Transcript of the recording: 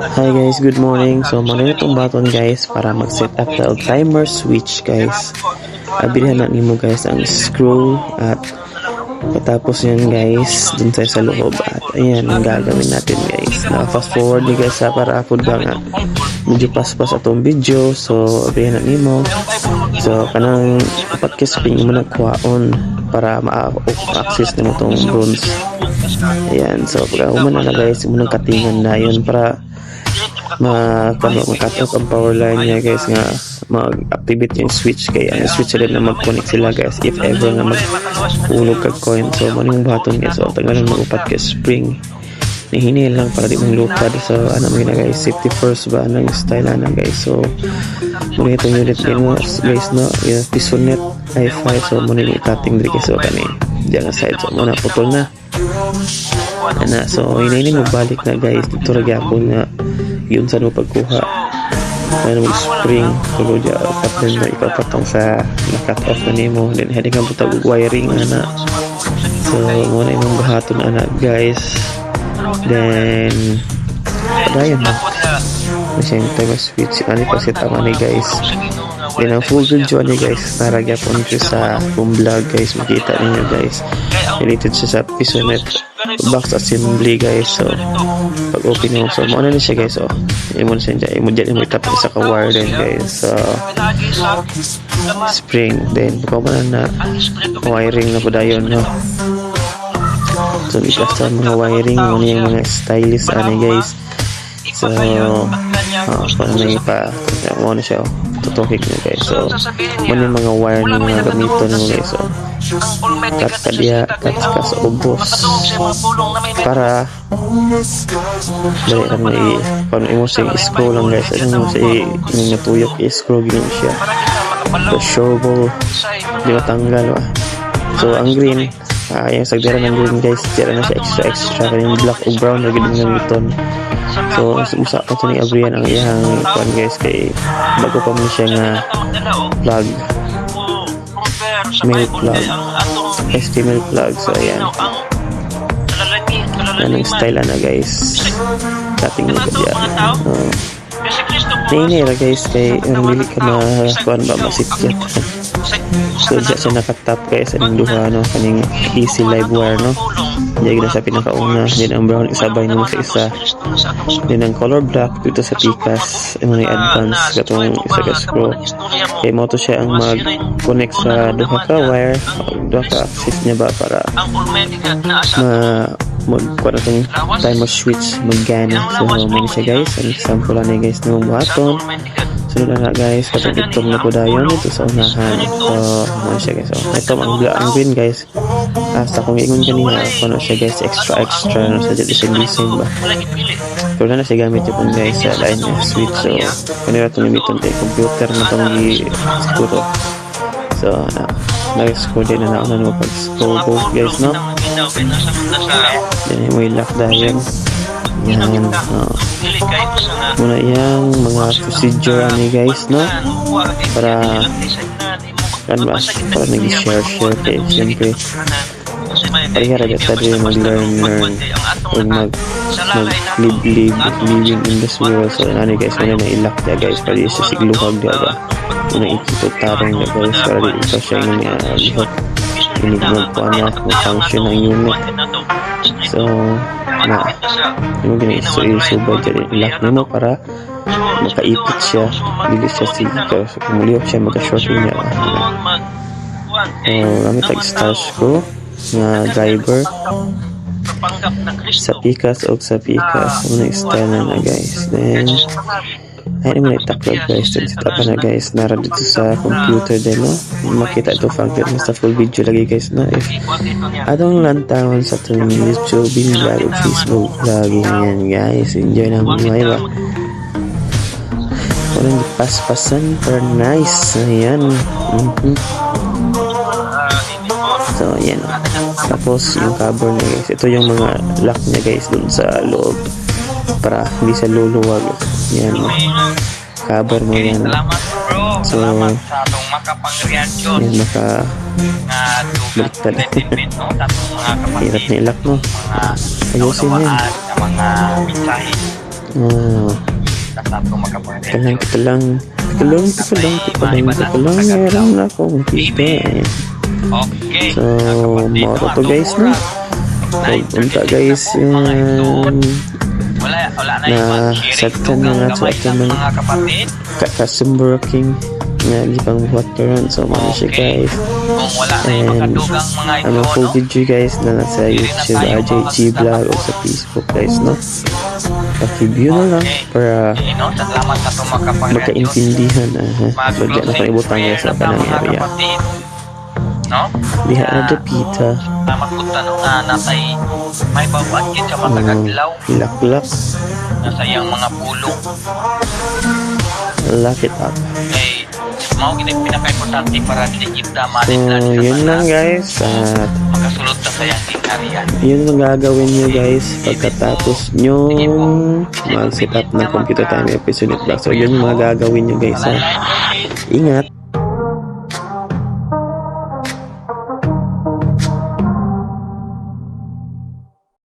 Hi guys, good morning. So muna itong button guys para mag-set up the timer switch guys. Abilihan na nimo guys ang screw at patapos yan guys dun tayo sa loob at ayan ang gagawin natin guys. Na fast forward ni guys para ako ba nga medyo paspas atong video. So abilihan na nimo. So kanang upat kisping mo na kuhaon para ma-access nimo tong bronze. Ayan, so pag umana na guys, munang katingan na yun para mag-cut off ang power line niya guys nga mag-activate yung switch kaya ang switch sila na mag-connect sila guys if ever na mag-ulog ka coin. So maning button guys, so tanggalan mag-upat ka spring nihinil lang para di mong lupad. So ano mo na guys, safety first ba ng style na guys. So muna itong unit din mo guys no, yung pisonet i5. So muna yung cutting dito guys. So kani diyan side, so muna putol na ana. So hinainin mo balik na guys dito ra gyapon nga yun sa mo pagkuha ano mo spring tulo dya pattern na ipapatong sa na-cut off na nimo then heading ang butag wiring ana. So muna yung bahaton ana guys, then padayon na masayang time switch ani pa set up ani guys. Then ang full video ni guys para gyapon ko sa akong vlog guys, makita ninyo guys related siya sa pisonet box assembly guys. So pag open mo, so mauna na siya guys. So imo na siya dyan, imo dyan imo itap sa ka-wire din guys. So spring then pagkaman na wiring na padayon no. So ikas sa mga wiring mo yung mga stylist ani guys. So paano na ipa mo na siya tutukik nyo guys. So muna yung mga wire na mga gamito nyo guys. So cut ka diya, cut ka sa ubos para dali lang na paano imo siya i-scroll lang guys. Ano mo siya natuyok i-scroll gano'n siya. So shovel di matanggal ba. So ang green yung sagdara ng green guys, tira na siya extra yung black o brown na gano'n ng biton. So usa pa ni Abrian ang iyang pan guys kay bago pa mo siya nga plug, male plug, female plug. So ayan anong style na guys, cutting mo ka dyan. Nainira guys kay hindi ka kuan ba masipyat. So dyan siya nakatap guys anong duha no, kaning easy live wire no. Diyan na sa pinakauna, then ang brown isabay nyo sa isa, then ang color black dito sa pikas ay mga advance katong isa ka screw kay mo to siya ang mag-connect sa duha ka wire, duha ka access niya ba para magkuha na itong timer switch maggana. So muna siya guys, ang example lang guys ng button. So na guys, katong itong na po dayon ito sa unahan. So muna siya guys. So ito ang green guys, sa kung ingon kanina ano siya guys, extra no sa isang design ba. So na siya gamit yung guys sa line niya switch. So kanina itong gamiton tayo computer na itong siguro. So nag-scroll din na nauna mo pag-scroll both guys no. Then may lock dahil yan muna yung mga procedure ni guys no, para kan ba para nag-share kay siyempre parehara gata din mag-learn o living in this world. So ano guys, muna na i-lock niya guys para isa sigluhag niya ba muna itutarong niya guys para di ito siya yung lihok inigmag po na function ng unit. So yung ginag-isubay dyan i-lock niya mo para makaipit siya, bilis siya sigito. So kumuliok siya magka-shorting niya. Gamit tag-star screw na driver sa pikas o sa pikas muna style na guys. Then ayun mo na itaklog guys, then set up na guys nara dito sa computer din no, makita ito factor sa full video lagi guys no. If adong lantaon sa itong YouTube vlog o Facebook lagi yan guys, enjoy na mga iba walang paspasan per nice. Ayan so ayan tapos yung cover niya guys, ito yung mga lock niya guys dun sa loob para hindi sa luluwag. Yan cover mo yan. So yan maka baliktad hirap na ilak mo, ayusin yan. Teka lang, meron na akong kita. Okay. So, moro to guys, no? Punta guys yung Wala na na set ka na nga sa ato ng mga kapatid. custom working nga gipang buhat karon. So, mano siya guys. Kung wala na yung And makadugang mga ano ito, full no? video guys na nasa YouTube, RJG Vlog o sa Facebook guys, no? Paki-view na lang para No? Salamat sa tumakapangyarihan Diyos. makaintindihan. Bagyan na kalibutan guys sa kanang mga area. kapatid. No? Diha na dapita. Magpuntanong na natay may babagkit sa matagaglaw Laklak. na sa iyang mga pulong. Lock it up. Kay mao gid pinaka-importante para dili kita So, malinlan sa yun lang tanan. guys. At Makasulod ta sa iyang dinarian. yun ang gagawin nyo guys pagkatapos nyo mag-set up ng computer time episode. So, yun yung mga gagawin nyo guys. Ingat.